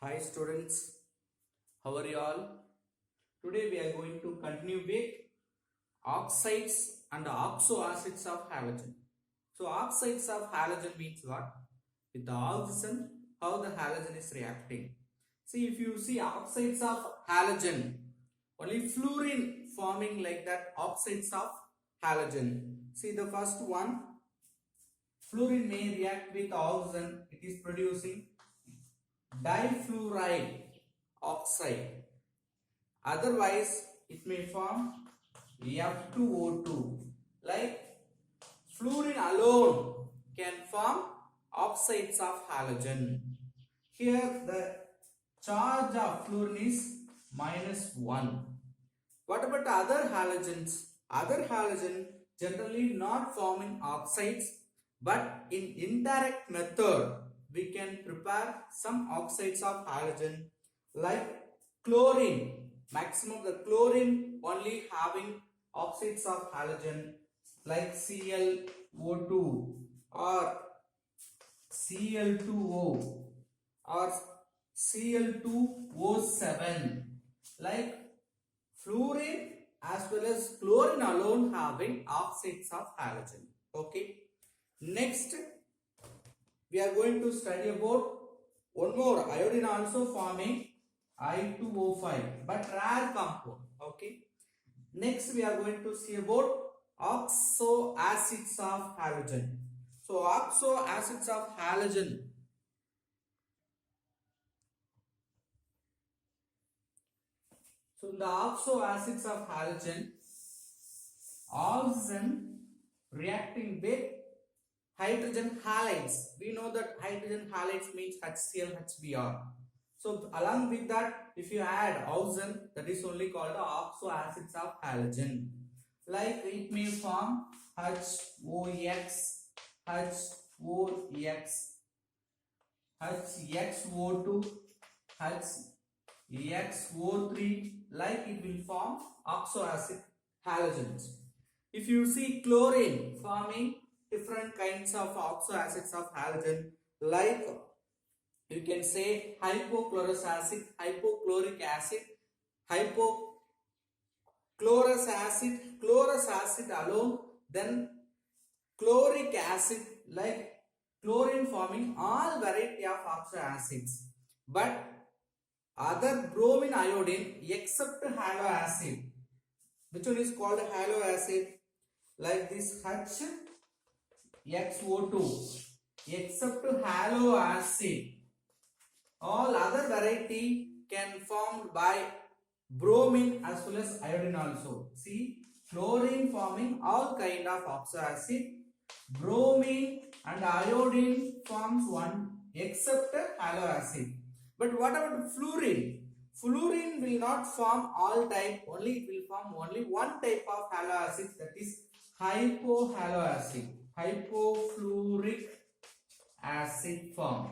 Hi students, how are you all? Today we are going to continue with oxides and oxoacids of halogen. So oxides of halogen means what? With the oxygen, how the halogen is reacting. See, if you see oxides of halogen, only fluorine forming like that oxides of halogen. See the first one, fluorine may react with oxygen, it is producing difluoride oxide. Otherwise, it may form F2O2. Like fluorine alone can form oxides of halogen. Here the charge of fluorine is -1. What about other halogens? Other halogen generally not forming oxides, but in indirect method we can prepare some oxides of halogen like chlorine. Maximum the chlorine only having oxides of halogen like ClO2 or Cl2O or Cl2O7, like fluorine as well as chlorine alone having oxides of halogen. Okay. Next, we are going to study about one more iodine also forming I2O5, but rare compound. Okay. Next, we are going to see about oxoacids of halogen. So, oxoacids of halogen. So, in the oxoacids of halogen, oxygen reacting with hydrogen halides. We know that hydrogen halides means HCl, HBr. So along with that, if you add oxygen, that is only called the oxoacids of halogen. Like it may form HOX, HOX, HXO2, HXO3, like it will form oxoacid halogens. If you see chlorine forming different kinds of oxoacids of halogen, like you can say hypochlorous acid, hypochloric acid, hypochlorous acid, chlorous acid alone, then chloric acid, like chlorine forming all variety of oxoacids. But other bromine iodine except halo acid, which one is called halo acid, like this HXO2 except halo acid, all other variety can formed by bromine as well as iodine also. See, chlorine forming all kind of oxoacid, bromine and iodine forms one except halo acid. But what about fluorine? Fluorine will not form all type, only it will form only one type of halo acid, that is hypohalo acid, hypofluoric acid form.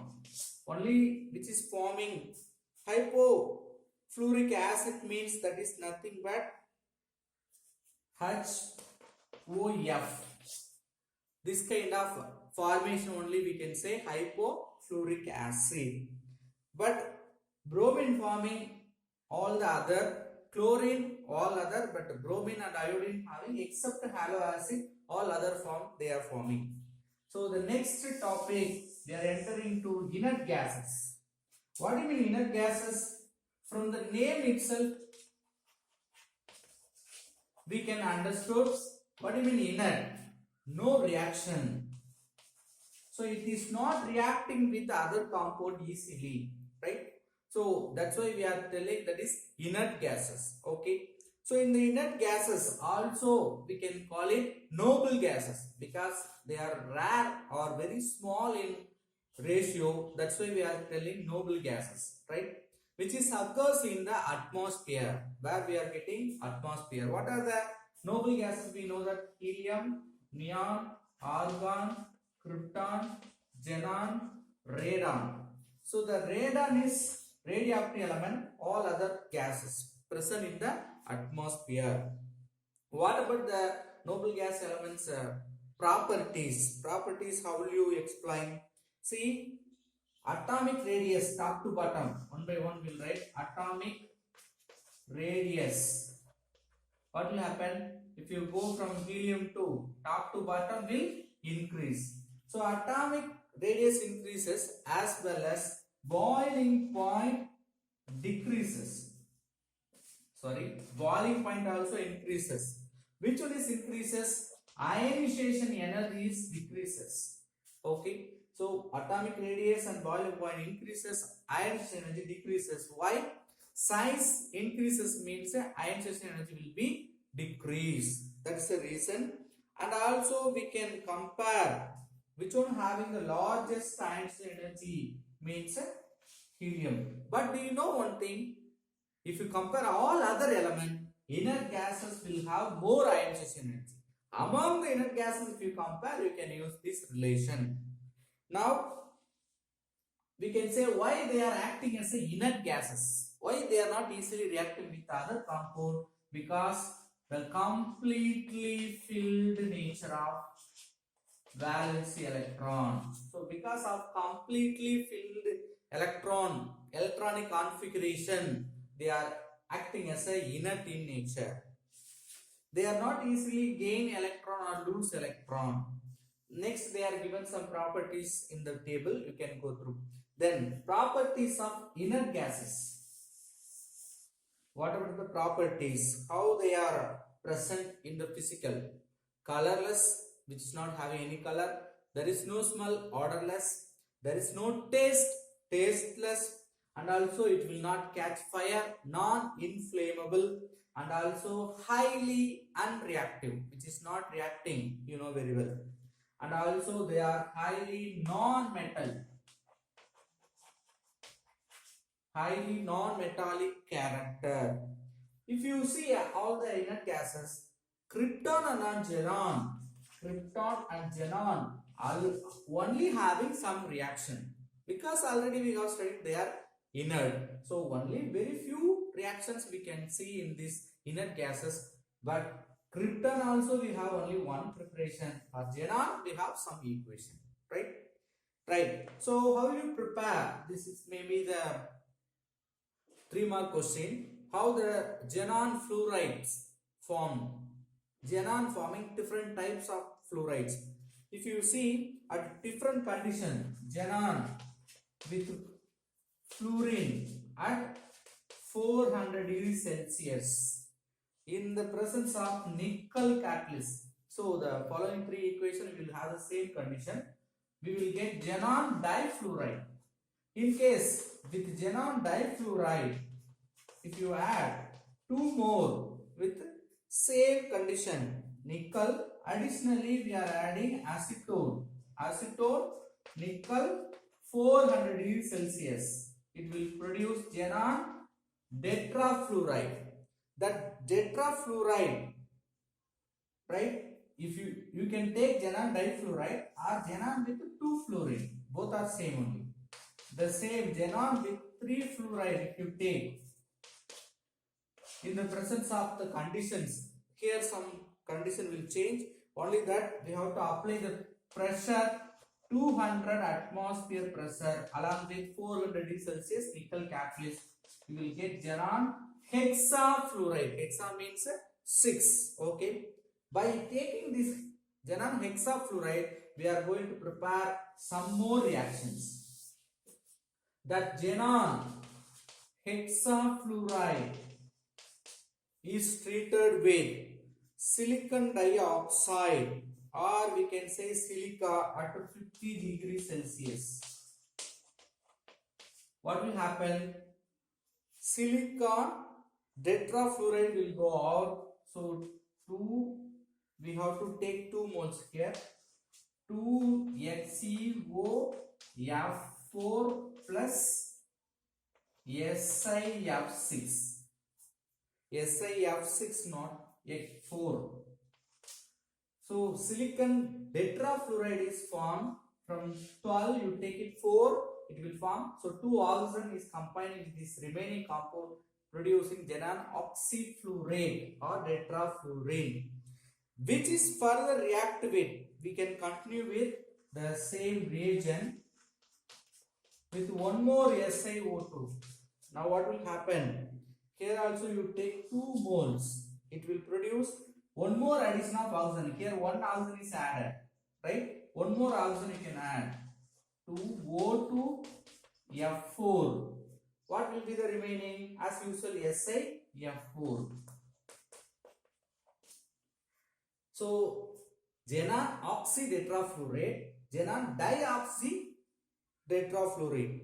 Only which is forming hypofluoric acid means that is nothing but HOF. This kind of formation only we can say hypofluoric acid. But bromine forming all the other, chlorine all other, but bromine and iodine having except halo acid, all other form they are forming. So the next topic, we are entering into inert gases. What do you mean inert gases? From the name itself, we can understand what do you mean inert? No reaction. So it is not reacting with the other compound easily, right? So that's why we are telling that is inert gases. Okay. So in the inert gases also we can call it noble gases because they are rare or very small in ratio. That's why we are telling noble gases, right? Which is occurs in the atmosphere, where we are getting atmosphere. What are the noble gases? We know that helium, neon, argon, krypton, xenon, radon. So the radon is radioactive element, all other gases present in the atmosphere. What about the noble gas elements properties? Properties, how will you explain? See, atomic radius top to bottom. One by one we'll write atomic radius. What will happen? If you go from helium to top to bottom will increase. So atomic radius increases as well as boiling point decreases. Sorry, boiling point also increases. Which one is increases? Ionization energy is decreases. Okay. So atomic radius and boiling point increases, ionization energy decreases. Why? Size increases means ionization energy will be decreased. That's the reason. And also we can compare which one having the largest ionization energy means helium. But do you know one thing? If you compare all other elements, inert gases will have more ionization energy. Among the inert gases, if you compare, you can use this relation. Now, we can say why they are acting as inert gases. Why they are not easily reacting with other compound? Because the completely filled nature of valence electron. So, because of completely filled electronic configuration, they are acting as a inert in nature. They are not easily gain electron or lose electron. Next, they are given some properties in the table. You can go through. Then, properties of inert gases. What about the properties? How they are present in the physical? Colorless, which is not having any color. There is no smell, odorless. There is no taste, tasteless. And also it will not catch fire, non-inflammable, and also highly unreactive, which is not reacting, you know very well. And also they are highly non-metal, highly non-metallic character. If you see all the inert gases, krypton and xenon are only having some reaction, because already we have studied they are inert. So only very few reactions we can see in these inert gases. But krypton also we have only one preparation. For xenon we have some equation, right? Right. So how you prepare? This is maybe the 3-mark question. How the xenon fluorides form? Xenon forming different types of fluorides. If you see at different condition, xenon with fluorine at 400 degrees Celsius in the presence of nickel catalyst. So the following 3 equations will have the same condition. We will get xenon difluoride. In case with xenon difluoride, if you add 2 more with same condition, nickel, additionally we are adding acetone, nickel, 400 degrees Celsius. It will produce xenon tetrafluoride. That tetrafluoride, right? If you can take xenon difluoride or xenon with 2 fluorine, both are same only. The same xenon with 3 fluoride if you take, in the presence of the conditions, here some condition will change. Only that we have to apply the pressure 200 atmosphere pressure along with 400 degrees Celsius nickel catalyst. You will get xenon hexafluoride. Hexa means 6. Okay. By taking this xenon hexafluoride, we are going to prepare some more reactions. That xenon hexafluoride is treated with silicon dioxide, or we can say silica at 50 degrees Celsius. What will happen? Silicon tetrafluoride will go out. So we have to take 2 moles here. 2HCOF4 plus SiF6. SiF6 not F4. So silicon tetrafluoride is formed from 12. You take it 4, it will form. So 2 oxygen is combined with this remaining compound, producing xenon oxyfluoride or tetrafluorine, which is further reacted with. We can continue with the same reagent. with one more SiO2. Now what will happen? Here also you take 2 moles. It will produce one more addition of oxygen. Here one oxygen is added, right? One more oxygen you can add to O2 F4. What will be the remaining? As usual, SiF4. So xenon oxytetrafluoride, xenon dioxytetrafluoride.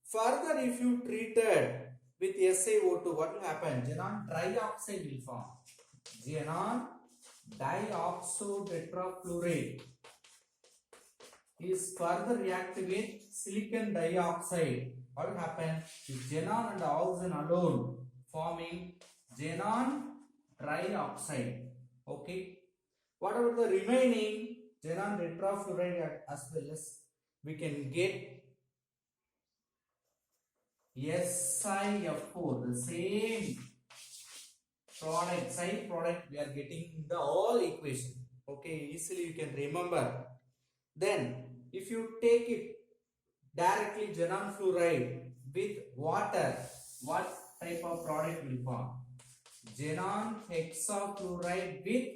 Further, if you treated with SiO2, what will happen? Xenon trioxide will form. Xenon dioxotetrafluoride is further reacted with silicon dioxide. What will happen? With xenon and oxygen alone forming xenon trioxide. Okay. What about the remaining xenon tetrafluoride as well as we can get SiF4, the same product, side product we are getting in the all equation. Okay, easily you can remember. Then if you take it directly xenon fluoride with water, what type of product will form? Xenon hexafluoride with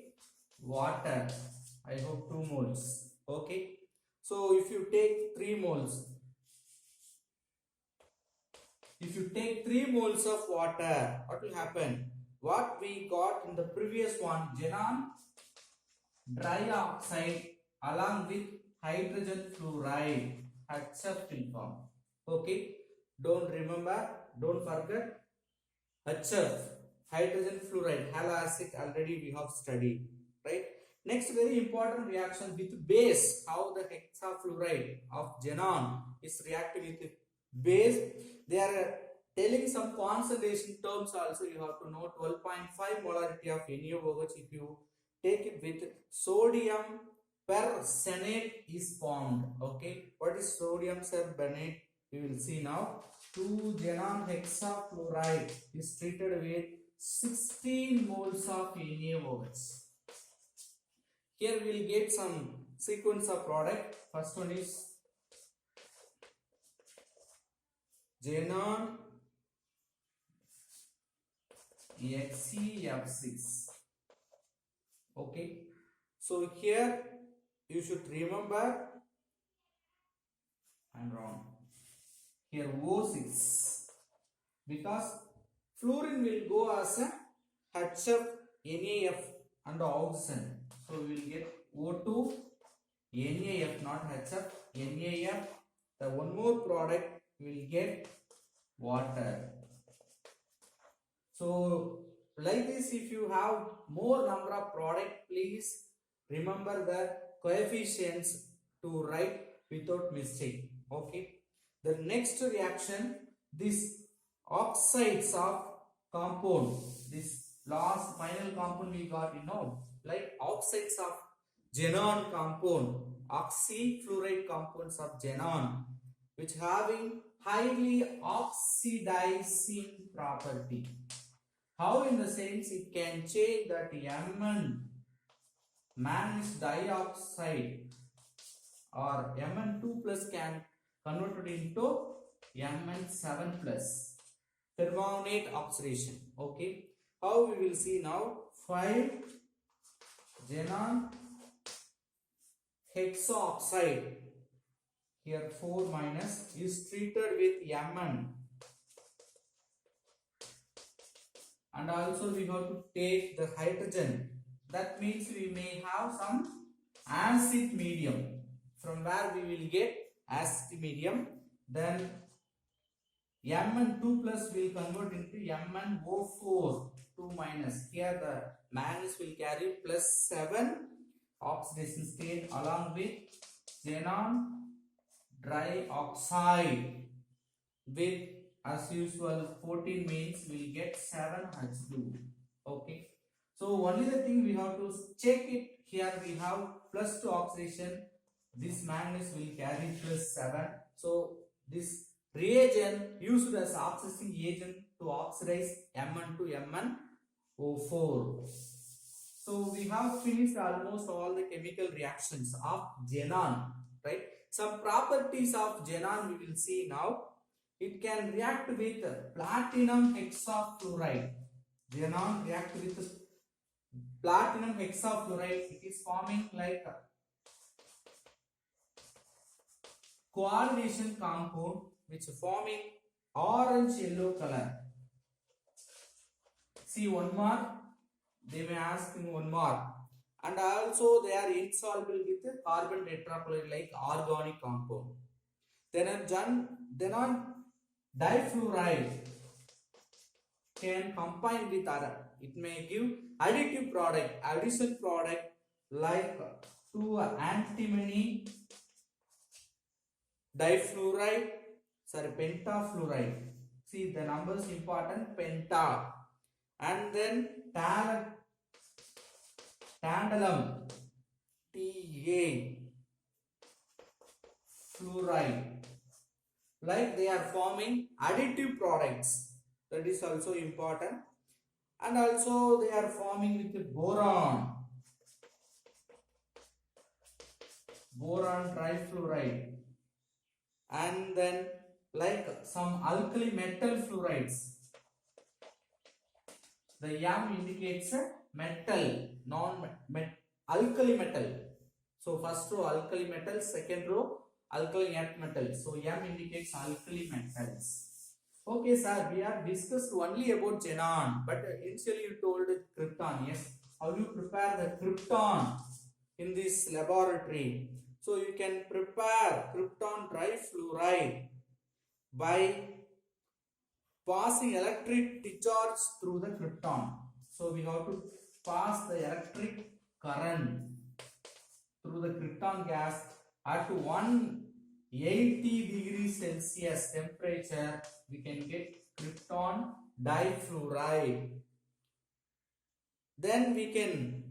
water. I hope 2 moles. Okay. So if you take 3 moles, if you take 3 moles of water, what will happen? What we got in the previous one, xenon dioxide along with hydrogen fluoride, HF will form. Okay. Don't forget HF, hydrogen fluoride, halosic, already we have studied, right? Next, very important reaction with base, how the hexafluoride of xenon is reacting with base. They are telling some concentration terms also. You have to know 12.5 molarity of NaOH. If you take it with sodium percyanate is formed. Okay, what is sodium percyanate? We will see now. 2 xenon hexafluoride is treated with 16 moles of NaOH. Here we will get some sequence of product. First one is xenon XeF6. Okay, so here you should remember, I'm wrong, here O6, because fluorine will go as a HF NaF and oxygen. So we will get O2 NaF, not HF, NaF. The one more product we will get water. So like this, if you have more number of product, please remember the coefficients to write without mistake. Okay. The next reaction, this oxides of compound, this last final compound we got, like oxides of xenon compound, oxyfluoride compounds of xenon, which having highly oxidizing property. How? In the sense it can change that Mn, manganese dioxide, or Mn2 plus can convert it into Mn7 plus. Permanganate oxidation. Okay. How we will see now? 5 xenon hexoxide, here 4 minus, is treated with Mn. And also we have to take the hydrogen. That means we may have some acid medium. From where we will get acid medium. Then Mn2 plus will convert into MnO4 2 minus. Here the manganese will carry plus 7 oxidation state along with xenon dioxide with, as usual, 14 means we will get 7H2. Okay. So only the thing we have to check it. Here we have plus 2 oxidation. This manganese will carry plus 7. So this reagent used as oxidizing agent to oxidize Mn to MnO4. So we have finished almost all the chemical reactions of xenon, right? Some properties of xenon we will see now. It can react with platinum hexafluoride. Xenon react with platinum hexafluoride. It is forming like a coordination compound which forming orange yellow color. See one more. They may ask in one more. And also they are insoluble with carbon tetrachloride like organic compound. Then on difluoride can combine with other. It may give additive product, addition product like 2 antimony difluoride, sorry, pentafluoride. See the numbers important, penta. And then tantalum, Ta fluoride. Like they are forming additive products. That is also important. And also they are forming with the boron trifluoride. And then like some alkali metal fluorides. The M indicates a metal, alkali metal. So first row alkali metal, second row alkali earth metal. So M indicates alkali metals. Okay, sir, we have discussed only about xenon, but initially you told krypton. Yes, how you prepare the krypton in this laboratory? So you can prepare krypton trifluoride by passing electric discharge through the krypton. So we have to pass the electric current through the krypton gas at 180 degrees Celsius temperature. We can get krypton difluoride. Then we can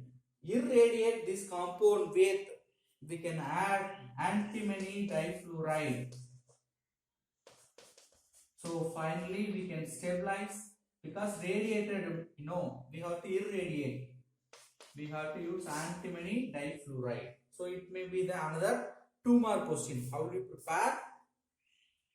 irradiate this compound with, we can add antimony difluoride. So finally we can stabilize, because radiated, we have to irradiate. We have to use antimony difluoride. So it may be the another 2 more question. How do you prepare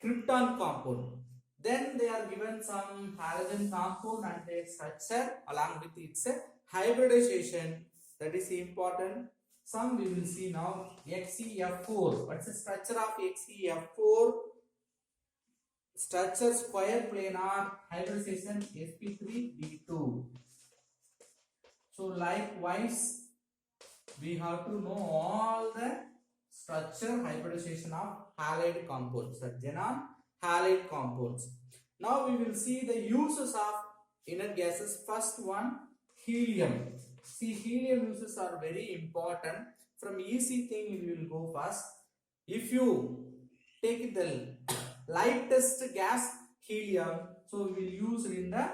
krypton compound? Then they are given some halogen compound and their structure along with its hybridization. That is important. Some we will see now. XeF4. What's the structure of XeF4? Structure square planar hybridization sp3b2. So likewise we have to know all the structure hybridization of halide compounds, the xenon halide compounds. Now we will see the uses of inert gases. First one, helium. See, helium uses are very important. From easy thing we will go first. If you take the lightest gas, helium, so we will use in the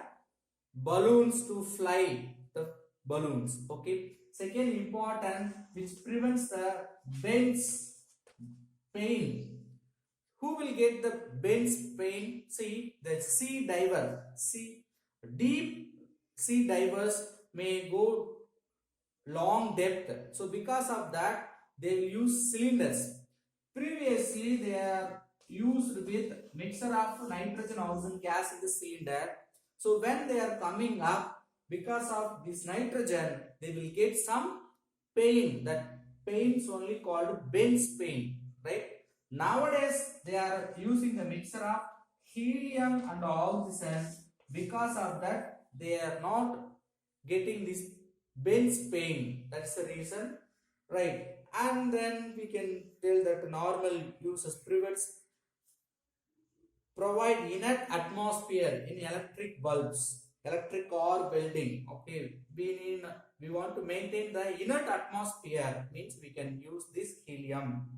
balloons to fly the balloons. Okay. Second important, which prevents the Bend's pain. Who will get the Bend's pain? See, the sea diver. See, deep sea divers may go long depth. So because of that, they will use cylinders. Previously, they are used with mixture of nitrogen oxygen gas in the cylinder. So when they are coming up, because of this nitrogen, they will get some pain. That pain is only called Bend's pain, right? Nowadays they are using the mixture of helium and oxygen. Because of that, they are not getting this Bend's pain. That's the reason, right? And then we can tell that normal uses prevents, provide inert atmosphere in electric bulbs, electric car building. Okay, we want to maintain the inert atmosphere, means we can use this helium.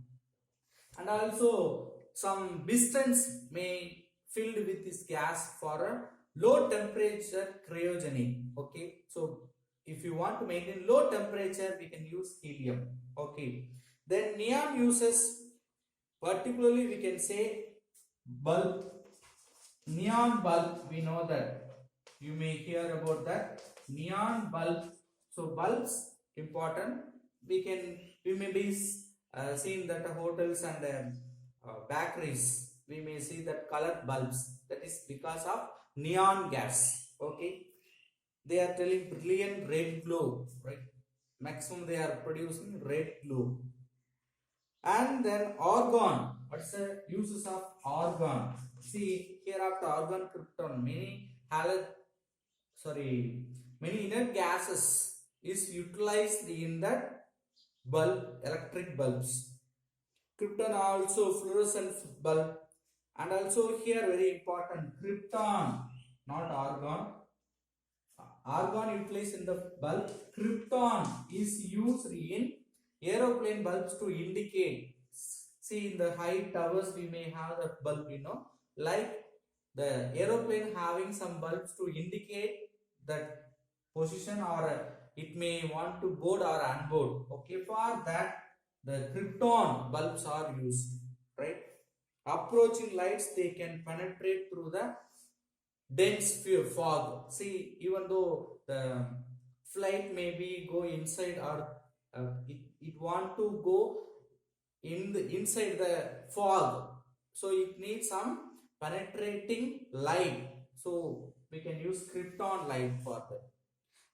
And also some pistons may filled with this gas for a low temperature cryogeny. Okay, so if you want to maintain low temperature, we can use helium. Okay, then neon uses, particularly we can say bulb, neon bulb. We know that you may hear about that neon bulb. So bulbs important. We may be seen that hotels and bakeries, we may see that colored bulbs. That is because of neon gas. Okay, they are telling brilliant red glow, right? Maximum they are producing red glow. And then argon. What's the uses of argon? See here after argon krypton, many inert gases is utilized in that bulb, electric bulbs. Krypton also fluorescent bulb, and also here very important krypton, not argon. Argon utilized in the bulb. Krypton is used in aeroplane bulbs to indicate. See in the high towers we may have the bulb, like the aeroplane having some bulbs to indicate that position, or it may want to board or unboard. Okay, for that the krypton bulbs are used, right? Approaching lights, they can penetrate through the dense fog. See, even though the flight maybe go inside, or it want to go inside the fog, so it needs some penetrating light, so we can use krypton light for that.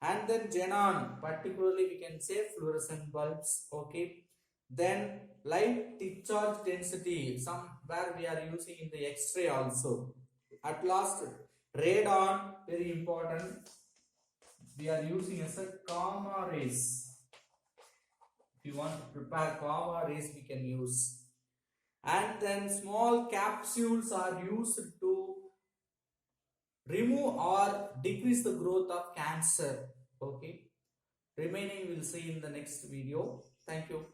And then xenon, particularly we can say fluorescent bulbs. Okay, then light discharge density, somewhere we are using in the X-ray also. At last, radon, very important, we are using as a gamma rays. If you want to prepare gamma rays, we can use. And then small capsules are used to remove or decrease the growth of cancer. Okay, remaining we'll see in the next video. Thank you.